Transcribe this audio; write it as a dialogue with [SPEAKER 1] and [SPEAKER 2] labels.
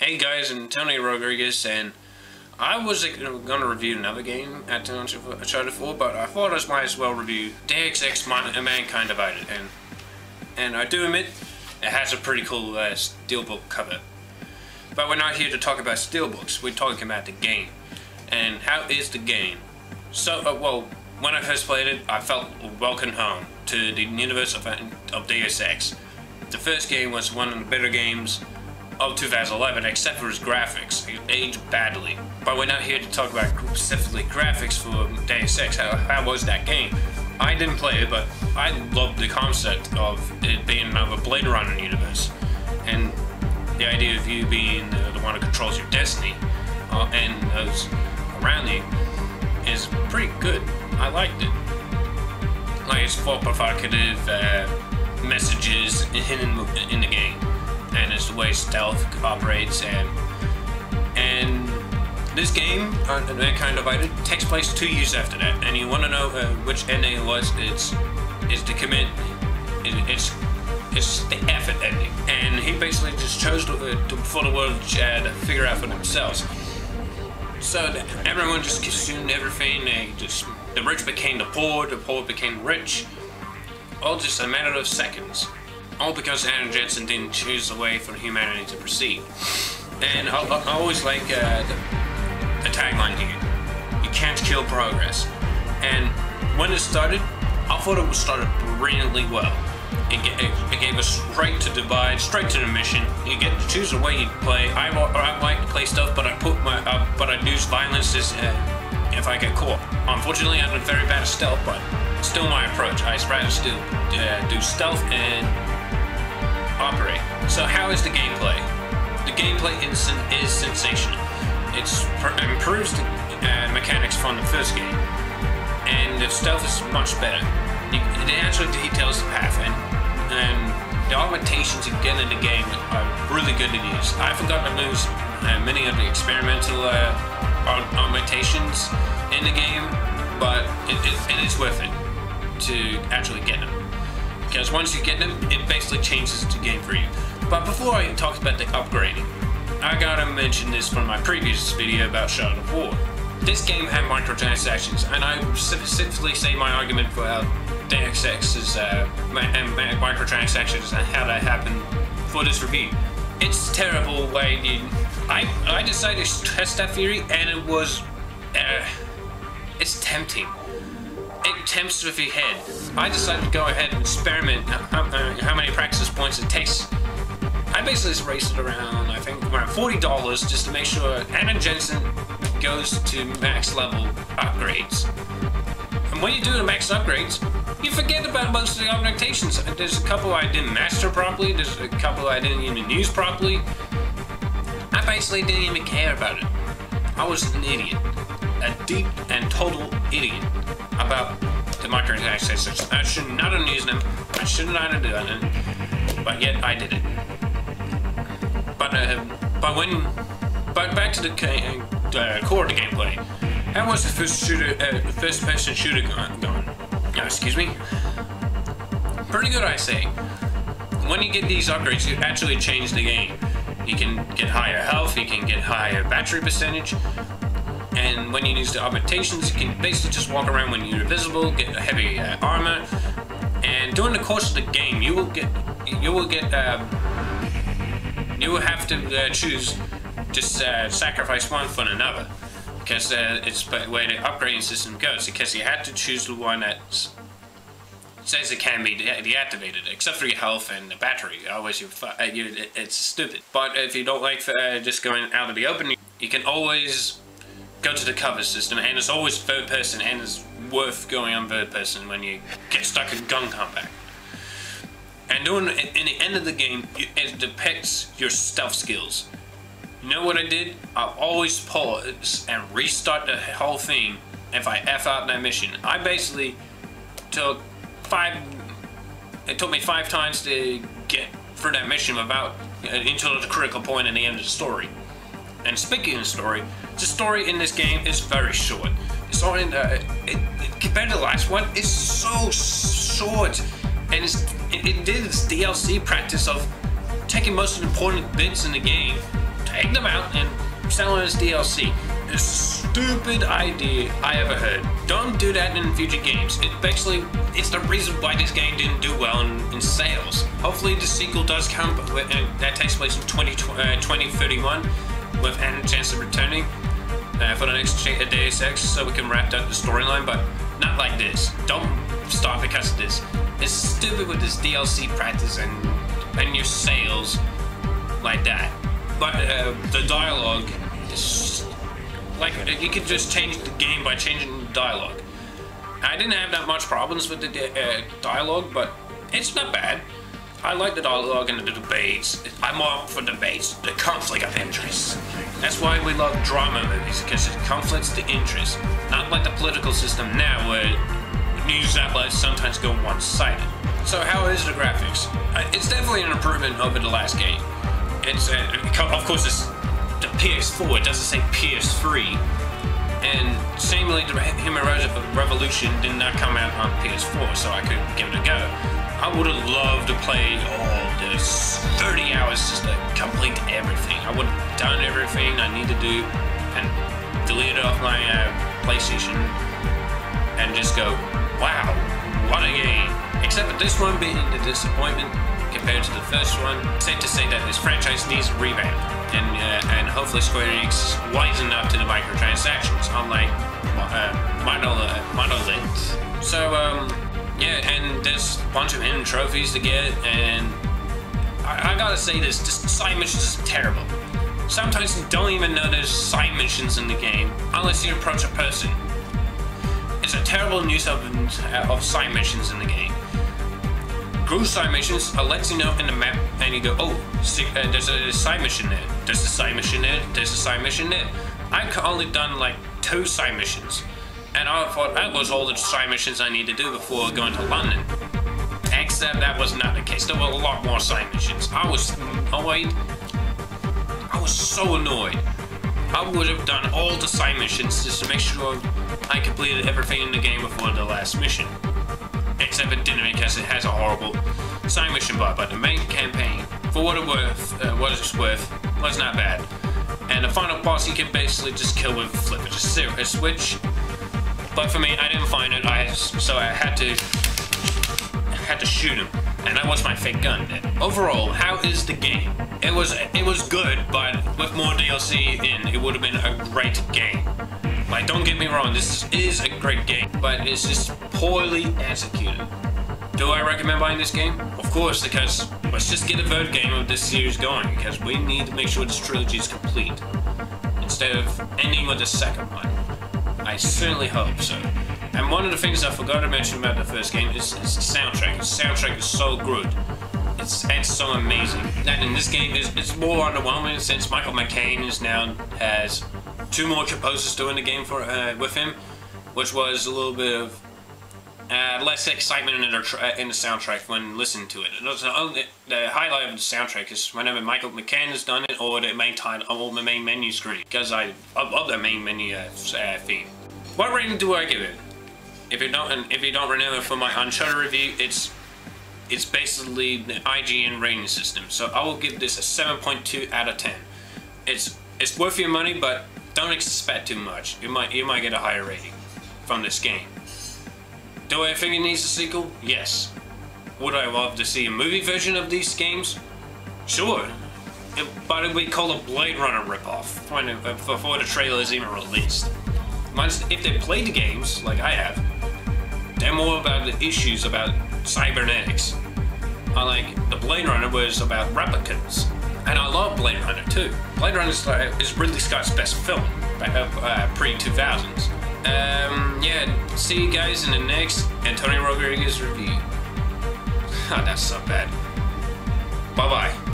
[SPEAKER 1] Hey guys, I'm Tony Rodriguez, and I was going to review another game at Uncharted 4, but I thought I might as well review Deus Ex Mankind Divided, and I do admit, it has a pretty cool steelbook cover. But we're not here to talk about steelbooks, we're talking about the game. And how is the game? So, well, when I first played it, I felt welcomed home to the universe of Deus Ex. The first game was one of the better games of 2011, except for its graphics. It aged badly. But we're not here to talk about specifically graphics for Deus Ex. How was that game? I didn't play it, but I loved the concept of it being another Blade Runner universe. And the idea of you being the one who controls your destiny and those around you is pretty good. I liked it. Like, it's full provocative messages hidden in the game, and it's the way stealth operates, and this game, Mankind Divided, takes place 2 years after that. And you want to know which ending it was? It's the effort ending, and he basically just chose for the world to figure out for themselves. So everyone just consumed everything. The rich became the poor became rich, all just a matter of seconds. All because Anna Jensen didn't choose the way for humanity to proceed. And I always like the tagline here: you can't kill progress. And when it started, I thought it started brilliantly well. It gave us right to divide, straight to the mission. You get to choose the way you play. I like to play stuff, but I use violence if I get caught. Unfortunately, I'm very bad at stealth, but still my approach. I rather still do stealth and operate. So how is the gameplay? The gameplay is sensational. It improves the mechanics from the first game, and the stealth is much better. It actually details the path, and the augmentations you get in the game are really good to use. I forgot to lose many of the experimental augmentations in the game, but it is worth it to actually get them. Because once you get them, it basically changes the game for you. But before I talk about the upgrading, I gotta mention this from my previous video about Shadow of War. This game had microtransactions, and I specifically say my argument for how Deus Ex's microtransactions and how that happened for this review. It's terrible way I decided to test that theory, and it was it's tempting. It tempts with your head. I decided to go ahead and experiment how many practice points it takes. I basically raced it around, I think, around $40 just to make sure Anna Jensen goes to max level upgrades. And when you do the max upgrades, you forget about most of the augmentations. There's a couple I didn't master properly, there's a couple I didn't even use properly. I basically didn't even care about it. I was an idiot. A deep and total idiot about the microtransactions. I should not have used them. I should not have done it. But yet I did it. But back to the core of the gameplay. How was the first-person shooter going? Excuse me. Pretty good, I say. When you get these upgrades, you actually change the game. You can get higher health. You can get higher battery percentage. And when you use the augmentations, you can basically just walk around when you're invisible, get a heavy armor, and during the course of the game, you will have to choose just sacrifice one for another, because it's the way the upgrading system goes. Because you have to choose the one that says it can be deactivated, except for your health and the battery. Always it's stupid. But if you don't like just going out of the open, you can always go to the cover system, and it's always third person, and it's worth going on third person when you get stuck in gun combat. And in the end of the game, it depicts your stealth skills. You know what I did? I'll always pause and restart the whole thing if I F out that mission. I basically took it took me 5 times to get through that mission until the critical point in the end of the story. And speaking of the story in this game is very short. It's only compared to the last one, it's so short, and it did its DLC practice of taking most of the important bits in the game, take them come out and sell it as DLC. A stupid idea I ever heard. Don't do that in future games. It's the reason why this game didn't do well in sales. Hopefully the sequel does come, and that takes place in 2031 with Anna Chance returning for the next Deus Ex, so we can wrap up the storyline, but not like this. Don't stop because of this. It's stupid with this DLC practice and your sales like that. But the dialogue is like, you could just change the game by changing the dialogue. I didn't have that much problems with the dialogue, but it's not bad. I like the dialogue and the debates. I'm all for debates, the conflict of interest. That's why we love drama movies, because it conflicts the interest. Not like the political system now, where news outlets sometimes go one-sided. So how is the graphics? It's definitely an improvement over the last game. It's of course it's the PS4, it doesn't say PS3. And seemingly the Human Revolution did not come out on PS4, so I could give it a go. I would have loved to play all this 30 hours just to complete everything. I would have done everything I need to do and delete it off my PlayStation and just go, wow, what a game. Except for this one being the disappointment compared to the first one. It's safe to say that this franchise needs a revamp, and hopefully Square Enix is wise enough to the microtransactions, unlike Monolith. So, yeah, and there's a bunch of hidden trophies to get, and I gotta say this side missions is terrible. Sometimes you don't even know there's side missions in the game, unless you approach a person. It's a terrible use of side missions in the game. Group side missions lets you know in the map, and you go, oh, there's a side mission there, there's a side mission there, there's a side mission there. I've only done like 2 side missions, and I thought that was all the side missions I need to do before going to London. Except that was not the case. There were a lot more side missions. I was annoyed. I was so annoyed. I would have done all the side missions just to make sure I completed everything in the game before the last mission. Except it didn't, because it has a horrible side mission bar, but the main campaign, for what it's worth, was not bad. And the final boss you can basically just kill with a flip of a switch. But for me, I didn't find it, so I had to shoot him, and that was my fake gun. Overall, how is the game? It was good, but with more DLC in, it would have been a great game. Like, don't get me wrong, this is a great game, but it's just poorly executed. Do I recommend buying this game? Of course, because let's just get a third game of this series going, because we need to make sure this trilogy is complete, instead of ending with the second one. I certainly hope so. And one of the things I forgot to mention about the first game is the soundtrack. The soundtrack is so good. It's so amazing. And in this game, it's more underwhelming since Michael McCain has 2 more composers doing the game with him, which was a little bit of less excitement in the soundtrack when listening to it. The highlight of the soundtrack is whenever Michael McCain has done it, or the main title, or the main menu screen, because I love the main menu theme. What rating do I give it? If you don't remember from my Uncharted review, it's basically the IGN rating system. So I will give this a 7.2 out of 10. It's worth your money, but don't expect too much. You might get a higher rating from this game. Do I think it needs a sequel? Yes. Would I love to see a movie version of these games? Sure. But it would be called a Blade Runner ripoff before the trailer is even released. If they played the games, like I have, they're more about the issues about cybernetics. Unlike the Blade Runner was about replicants. And I love Blade Runner too. Blade Runner is Ridley Scott's best film, pre-2000s. Yeah, see you guys in the next Antonio Rodriguez review. That's so bad. Bye-bye.